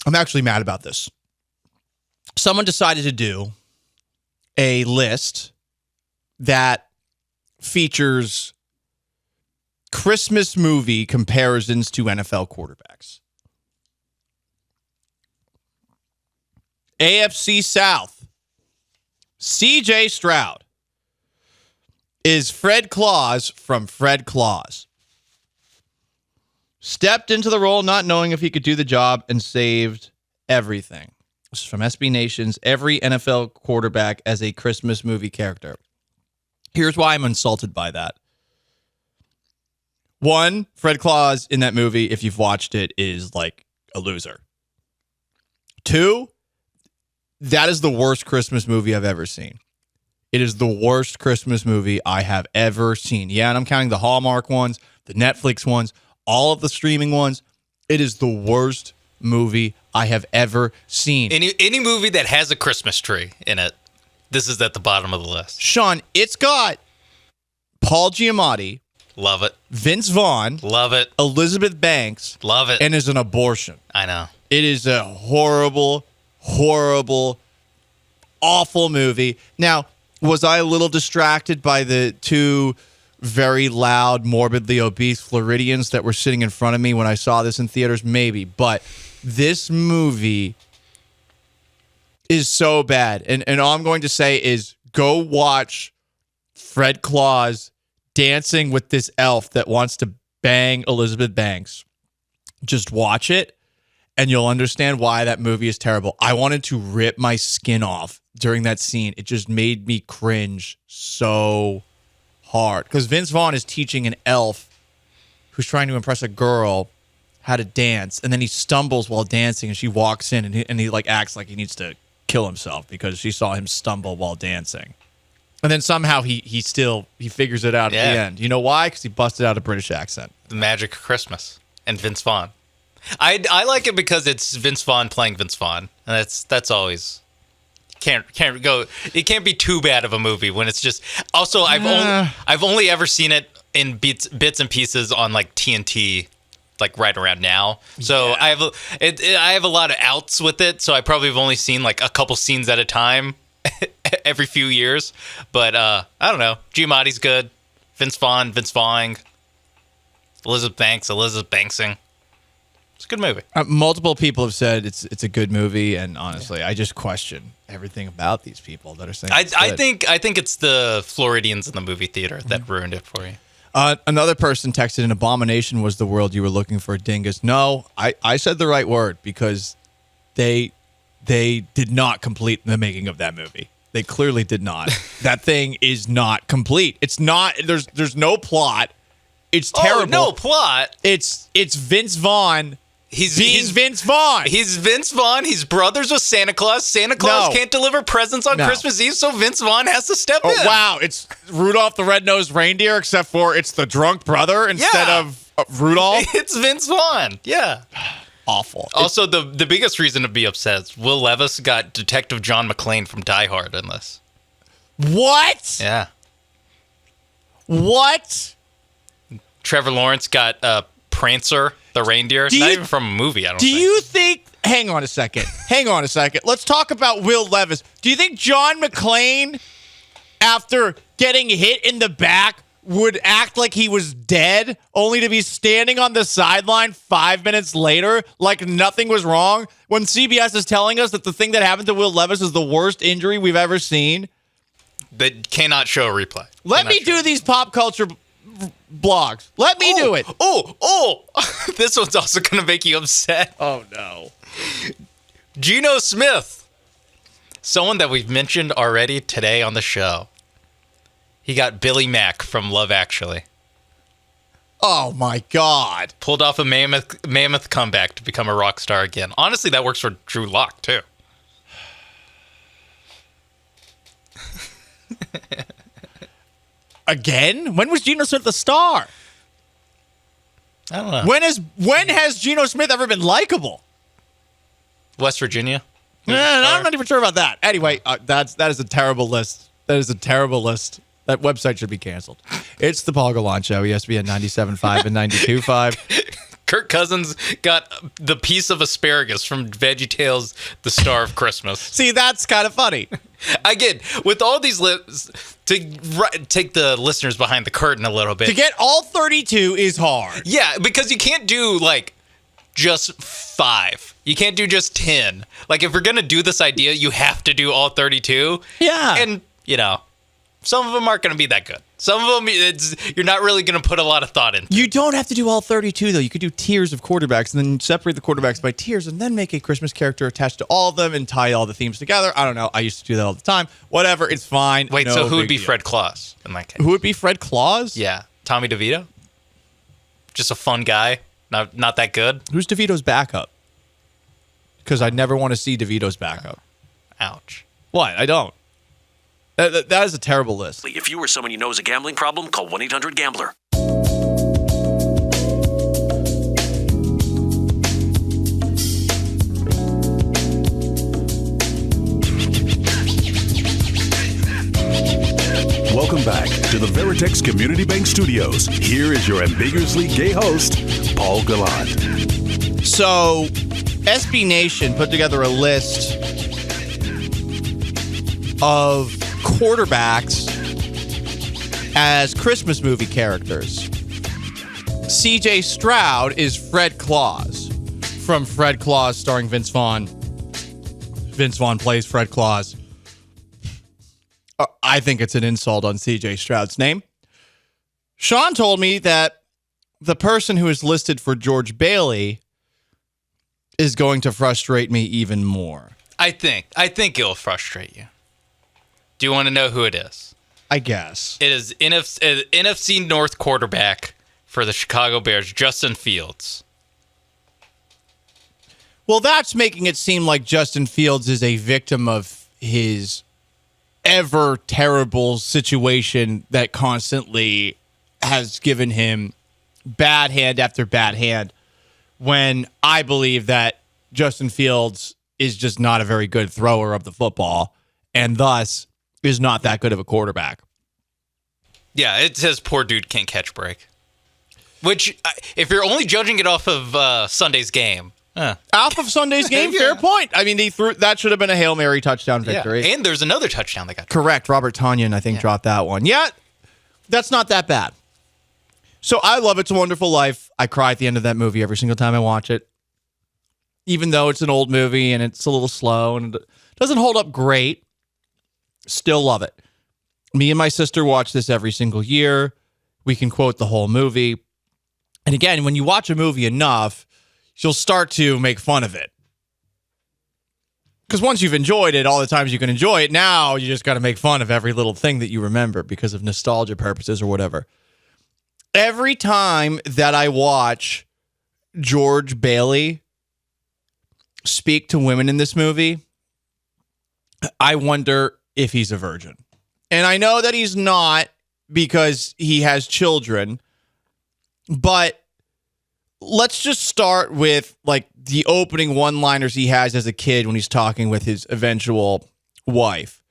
I'm actually mad about this. Someone decided to do a list that features Christmas movie comparisons to NFL quarterbacks. AFC South, C.J. Stroud is Fred Claus from Fred Claus. Stepped into the role not knowing if he could do the job and saved everything. This is from SB Nation's Every NFL Quarterback as a Christmas Movie Character. Here's why I'm insulted by that. One, Fred Claus in that movie, if you've watched it, is like a loser. Two, that is the worst Christmas movie I've ever seen. It is the worst Christmas movie I have ever seen. Yeah, and I'm counting the Hallmark ones, the Netflix ones, all of the streaming ones. It is the worst movie I have ever seen. Any movie that has a Christmas tree in it, this is at the bottom of the list. Sean, it's got Paul Giamatti. Love it. Vince Vaughn. Love it. Elizabeth Banks. Love it. And is an abortion. I know. It is a horrible, horrible, awful movie. Now, was I a little distracted by the two very loud, morbidly obese Floridians that were sitting in front of me when I saw this in theaters? Maybe. But this movie is so bad. And all I'm going to say is go watch Fred Claus dancing with this elf that wants to bang Elizabeth Banks. Just watch it, and you'll understand why that movie is terrible. I wanted to rip my skin off during that scene. It just made me cringe so hard. Because Vince Vaughn is teaching an elf who's trying to impress a girl how to dance, and then he stumbles while dancing, and she walks in, and he like acts like he needs to kill himself because she saw him stumble while dancing. And then somehow he figures it out at the end. You know why? Because he busted out a British accent. The magic of Christmas and Vince Vaughn. I like it because it's Vince Vaughn playing Vince Vaughn, and that's always can't go. It can't be too bad of a movie when it's just. Also, I've only ever seen it in bits and pieces on like TNT, like right around now. So I have a lot of outs with it. So I probably have only seen like a couple scenes at a time every few years. But I don't know. Giamatti's good. Vince Vaughn, Elizabeth Banksing. It's a good movie. Multiple people have said it's a good movie, and honestly, I just question everything about these people that are saying it's good. I think it's the Floridians in the movie theater that ruined it for you. Another person texted, an abomination was the world you were looking for, dingus. No, I said the right word because they did not complete the making of that movie. They clearly did not. That thing is not complete. It's not. There's no plot. It's terrible. Oh, no plot. It's Vince Vaughn. He's Vince Vaughn. He's Vince Vaughn. He's brothers with Santa Claus. Santa Claus can't deliver presents on Christmas Eve, so Vince Vaughn has to step in. Wow. It's Rudolph the Red-Nosed Reindeer, except for it's the drunk brother instead of Rudolph. It's Vince Vaughn. Yeah. Awful. Also, the biggest reason to be upset is Will Levis got Detective John McClane from Die Hard in this. What? Yeah. What? Trevor Lawrence got Prancer, the reindeer. Not even from a movie, I don't think. Do you think... Hang on a second. Let's talk about Will Levis. Do you think John McClane, after getting hit in the back, would act like he was dead, only to be standing on the sideline 5 minutes later like nothing was wrong, when CBS is telling us that the thing that happened to Will Levis is the worst injury we've ever seen? They cannot show a replay. Let me do these pop culture blogs. Let me do it. Oh. This one's also going to make you upset. Oh, no. Geno Smith. Someone that we've mentioned already today on the show. He got Billy Mack from Love Actually. Oh, my God. Pulled off a mammoth comeback to become a rock star again. Honestly, that works for Drew Lock, too. Again? When was Geno Smith a star? I don't know. When has Geno Smith ever been likable? West Virginia? I'm not even sure about that. Anyway, that is a terrible list. That website should be canceled. It's the Paul Gallant Show, ESPN 97.5 and 92.5. Kirk Cousins got the piece of asparagus from VeggieTales, The Star of Christmas. See, that's kind of funny. Again, with all these to take the listeners behind the curtain a little bit. To get all 32 is hard. Yeah, because you can't do like just 5. You can't do just 10. Like if we're going to do this idea, you have to do all 32. Yeah. And, some of them aren't going to be that good. Some of them, you're not really going to put a lot of thought into. You don't have to do all 32, though. You could do tiers of quarterbacks and then separate the quarterbacks by tiers and then make a Christmas character attached to all of them and tie all the themes together. I don't know. I used to do that all the time. Whatever. It's fine. Wait, no so who would be deal. Fred Claus in that case? Who would be Fred Claus? Yeah. Tommy DeVito? Just a fun guy? Not that good? Who's DeVito's backup? Because I never want to see DeVito's backup. Ouch. What? I don't. That is a terrible list. If you or someone you know has a gambling problem, call 1-800-GAMBLER. Welcome back to the Veritex Community Bank Studios. Here is your ambiguously gay host, Paul Gallant. So, SB Nation put together a list of quarterbacks as Christmas movie characters. C.J. Stroud is Fred Claus from Fred Claus, starring Vince Vaughn. Vince Vaughn plays Fred Claus. I think it's an insult on C.J. Stroud's name. Sean told me that the person who is listed for George Bailey is going to frustrate me even more. I think it'll frustrate you. Do you want to know who it is? I guess. It is NFC North quarterback for the Chicago Bears, Justin Fields. Well, that's making it seem like Justin Fields is a victim of his ever terrible situation that constantly has given him bad hand after bad hand, when I believe that Justin Fields is just not a very good thrower of the football and thus is not that good of a quarterback. Yeah, it says poor dude can't catch break. Which, if you're only judging it off of Sunday's game. Off of Sunday's game, fair point. I mean, that should have been a Hail Mary touchdown victory. Yeah. And there's another touchdown they got. Correct. Robert Tonyan, I think, dropped that one. Yeah, that's not that bad. So I love It's a Wonderful Life. I cry at the end of that movie every single time I watch it. Even though it's an old movie and it's a little slow and it doesn't hold up great, still love it. Me and my sister watch this every single year. We can quote the whole movie. And again, when you watch a movie enough, you'll start to make fun of it. Because once you've enjoyed it, all the times you can enjoy it, now you just got to make fun of every little thing that you remember because of nostalgia purposes or whatever. Every time that I watch George Bailey speak to women in this movie, I wonder if he's a virgin. And I know that he's not because he has children, but let's just start with like the opening one-liners he has as a kid when he's talking with his eventual wife.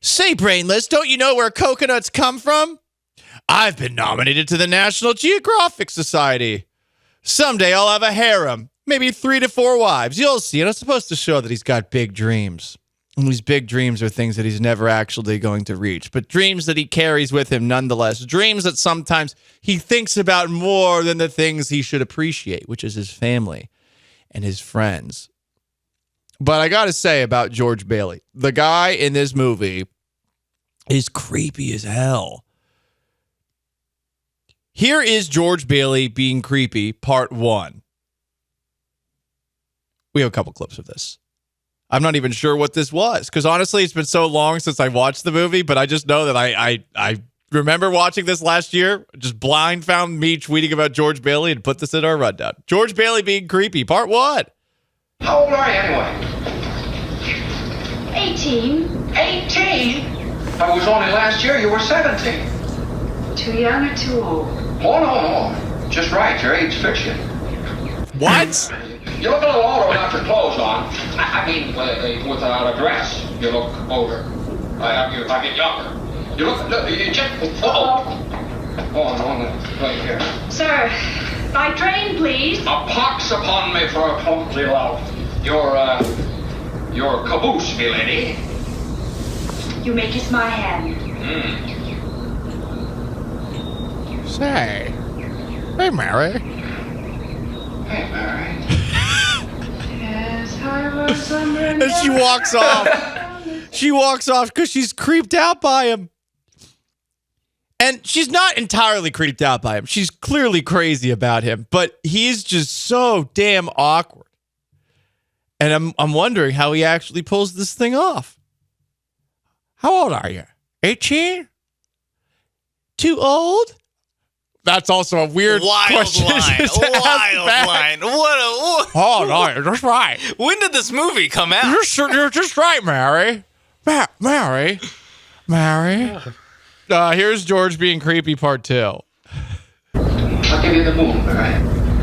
Say, brainless, don't you know where coconuts come from? I've been nominated to the National Geographic Society. Someday I'll have a harem, maybe 3 to 4 wives. You'll see. And it's supposed to show that he's got big dreams. And these big dreams are things that he's never actually going to reach, but dreams that he carries with him nonetheless. Dreams that sometimes he thinks about more than the things he should appreciate, which is his family and his friends. But I got to say about George Bailey, the guy in this movie is creepy as hell. Here is George Bailey being creepy, part 1. We have a couple clips of this. I'm not even sure what this was, because honestly, it's been so long since I watched the movie, but I just know that I remember watching this last year, just blind found me tweeting about George Bailey and put this in our rundown. George Bailey being creepy, part 1. How old are you anyway? 18. 18? That was only last year you were 17. Too young or too old? Oh, no. Just right. Your age fits you. What? You look a little older without your clothes on. I mean, without a dress, you look older. I get younger. You look, you just, oh, no, right here. Sir, By train, please. A pox upon me for a clumsy lout. Your caboose, milady. You may kiss my hand. Say, hey, Mary. Hey, Mary. Yes, I was wondering. And she walks off. She walks off because she's creeped out by him. And she's not entirely creeped out by him. She's clearly crazy about him, but he's just so damn awkward. And I'm wondering how he actually pulls this thing off. How old are you? 18? Too old? That's also a weird question. Wild line. What? Oh, no, you're just right. When did this movie come out? You're just right, Mary. Mary. Here's George being creepy part 2. I'll give you the moon, Mary.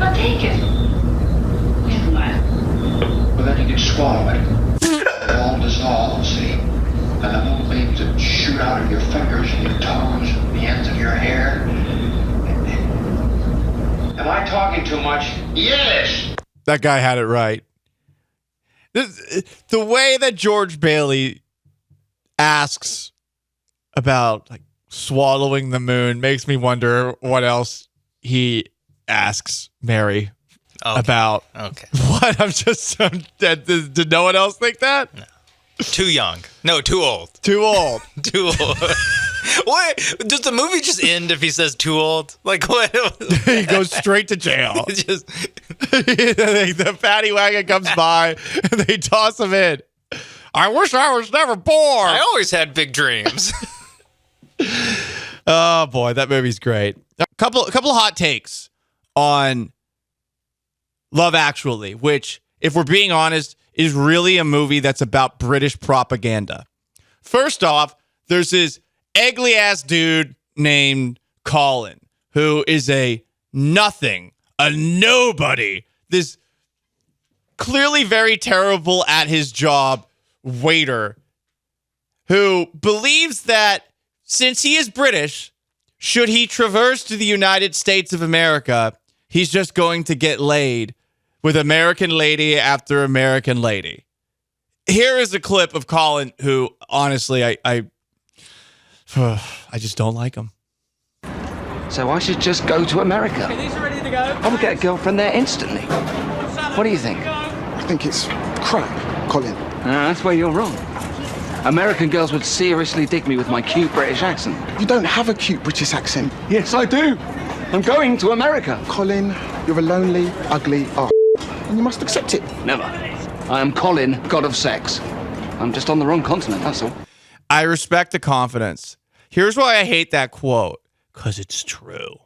I'll take it. And what? Well, then you can swallow it. It all dissolves, see? And the moonbeams that shoot out of your fingers and your toes and the ends of your hair. Am I talking too much? Yes! That guy had it right. The way that George Bailey asks about like swallowing the moon makes me wonder what else he asks Mary about. Okay. What? Did no one else think that? No. Too young. No, too old. Too old. Too old. What? Does the movie just end if he says too old? Like what? He goes straight to jail. Just The paddy wagon comes by and they toss him in. I wish I was never born. I always had big dreams. Oh boy, that movie's great. A couple of hot takes on Love Actually, which, if we're being honest, is really a movie that's about British propaganda. First off, there's this ugly ass dude named Colin, who is a nobody, this clearly very terrible at his job waiter who believes that since he is British, should he traverse to the United States of America, he's just going to get laid with American lady after American lady. Here is a clip of Colin, who honestly, I just don't like him. So I should just go to America. Okay, these are ready to go. I would get a girlfriend there instantly. What do you think? I think it's crap, Colin. That's where you're wrong. American girls would seriously dig me with my cute British accent. You don't have a cute British accent. Yes, I do. I'm going to America. Colin, you're a lonely, ugly arse, and you must accept it. Never. I am Colin, god of sex. I'm just on the wrong continent, that's all. I respect the confidence. Here's why I hate that quote. Because it's true.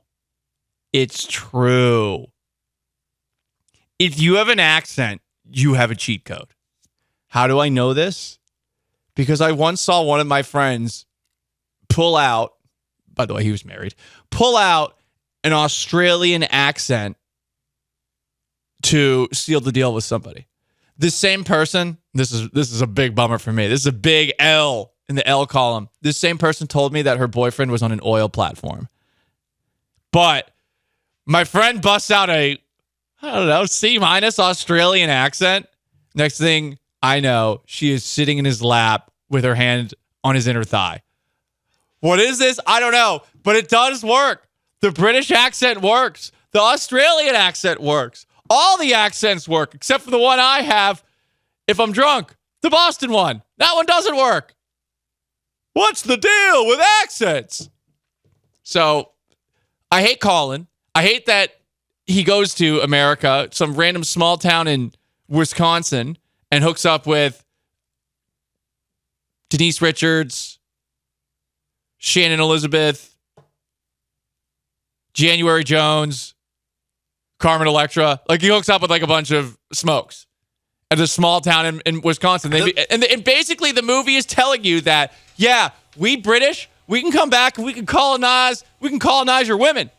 It's true. If you have an accent, you have a cheat code. How do I know this? Because I once saw one of my friends pull out, by the way, he was married, pull out an Australian accent to seal the deal with somebody. This same person, this is a big bummer for me. This is a big L in the L column. This same person told me that her boyfriend was on an oil platform. But my friend busts out a, C- Australian accent. Next thing I know, she is sitting in his lap with her hand on his inner thigh. What is this? I don't know, but it does work. The British accent works. The Australian accent works. All the accents work, except for the one I have if I'm drunk. The Boston one. That one doesn't work. What's the deal with accents? So, I hate Colin. I hate that he goes to America, some random small town in Wisconsin, and hooks up with Denise Richards, Shannon Elizabeth, January Jones, Carmen Electra. Like, he hooks up with like a bunch of smokes at a small town in Wisconsin. And basically the movie is telling you that, yeah, we British, we can come back and we can colonize your women.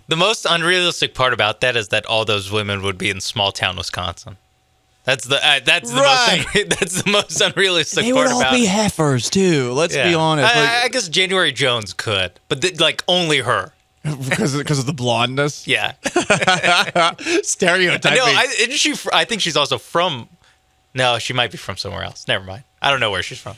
The most unrealistic part about that is that all those women would be in small town Wisconsin. That's the most unrealistic they part would all about be it. heifers too. Let's be honest. I guess January Jones could, but only her. because of the blondness. Yeah. Stereotyping. No, I think she's also from. No, she might be from somewhere else. Never mind. I don't know where she's from.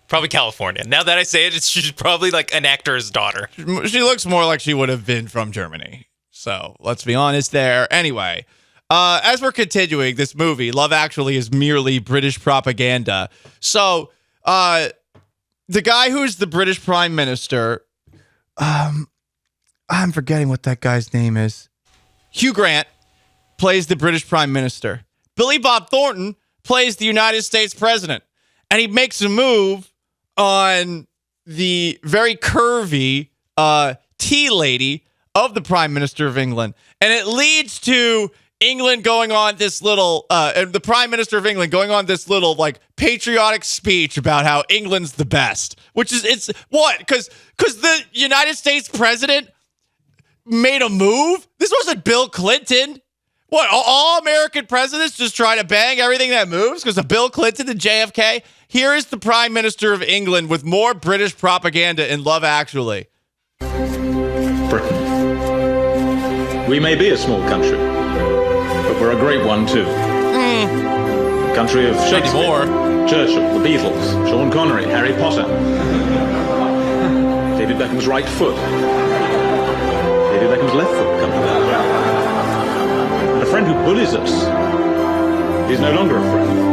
Probably California. Now that I say it, she's probably like an actor's daughter. She looks more like she would have been from Germany. So let's be honest there. Anyway, as we're continuing this movie, Love Actually is merely British propaganda. So the guy who's the British Prime Minister, I'm forgetting what that guy's name is. Hugh Grant plays the British Prime Minister. Billy Bob Thornton plays the United States president. And he makes a move on the very curvy tea lady of the Prime Minister of England. And it leads to England going on this little, the Prime Minister of England going on this little, like, patriotic speech about how England's the best. Which is, it's, what? Because the United States president made a move? This wasn't Bill Clinton. What, all American presidents just try to bang everything that moves because of Bill Clinton and JFK? Here is the Prime Minister of England with more British propaganda in Love Actually. Britain. We may be a small country, but we're a great one too. Country of Shakespeare, Churchill, the Beatles, Sean Connery, Harry Potter, David Beckham's right foot, David Beckham's left foot coming out. A friend who bullies us is no longer a friend.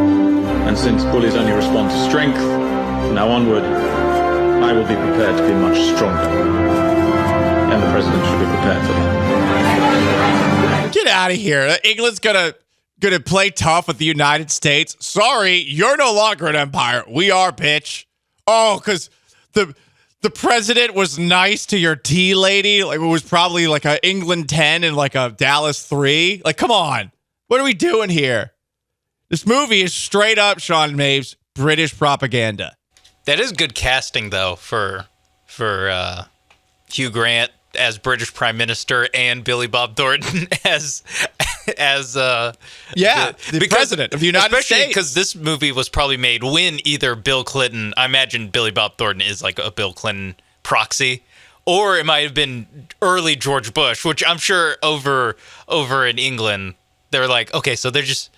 And since bullies only respond to strength, from now onward, I will be prepared to be much stronger. And the president should be prepared for that. Get out of here. England's gonna play tough with the United States. Sorry, you're no longer an empire. We are, bitch. Oh, because the president was nice to your tea lady. Like, it was probably like a England 10 and like a Dallas 3. Like, come on. What are we doing here? This movie is straight up, Sean Maves, British propaganda. That is good casting, though, for Hugh Grant as British Prime Minister and Billy Bob Thornton as the president of the United States. Especially because this movie was probably made when either Bill Clinton, I imagine Billy Bob Thornton is like a Bill Clinton proxy, or it might have been early George Bush, which I'm sure over in England, they're like, okay, so they just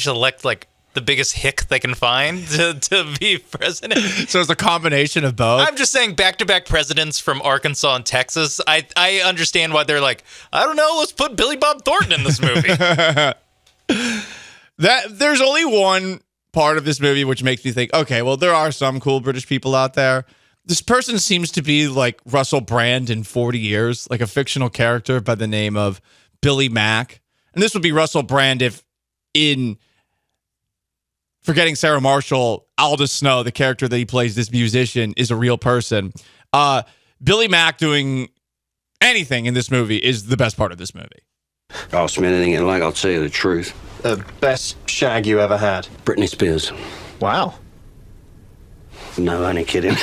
elect like the biggest hick they can find to be president. So it's a combination of both. I'm just saying back-to-back presidents from Arkansas and Texas. I understand why they're like, I don't know, let's put Billy Bob Thornton in this movie. There's only one part of this movie which makes me think, okay, well, there are some cool British people out there. This person seems to be like Russell Brand in 40 years, like a fictional character by the name of Billy Mack. And this would be Russell Brand if in Forgetting Sarah Marshall, Aldous Snow, the character that he plays, this musician, is a real person. Billy Mack doing anything in this movie is the best part of this movie. Ask me anything you like, I'll tell you the truth. The best shag you ever had? Britney Spears. Wow. No, only kidding.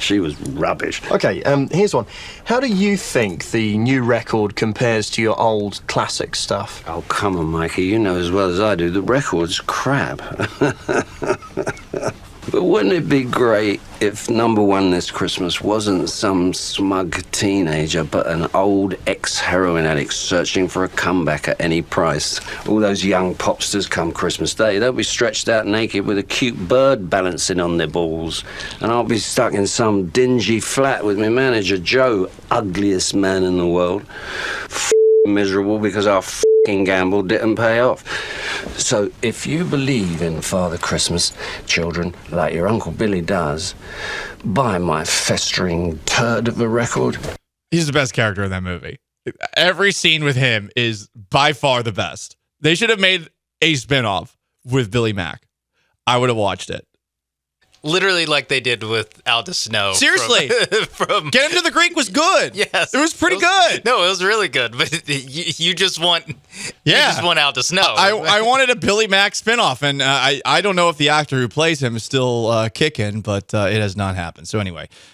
She was rubbish. Okay, here's one. How do you think the new record compares to your old classic stuff? Oh, come on, Mikey. You know as well as I do, the record's crap. But wouldn't it be great if number one this Christmas wasn't some smug teenager, but an old ex-heroin addict searching for a comeback at any price? All those young popsters come Christmas Day, they'll be stretched out naked with a cute bird balancing on their balls. And I'll be stuck in some dingy flat with my manager, Joe, ugliest man in the world. Miserable because our gamble didn't pay off. So if you believe in Father Christmas, children, like your Uncle Billy does, buy my festering turd of a record. He's the best character in that movie. Every scene with him is by far the best. They should have made a spinoff with Billy Mack. I would have watched it. Literally like they did with Aldous Snow. Seriously. From Get Him to the Greek was good. Yes. It was pretty good. No, it was really good. But you just want Aldous Snow. I wanted a Billy Mack spinoff, and I don't know if the actor who plays him is still kicking, but it has not happened. So anyway,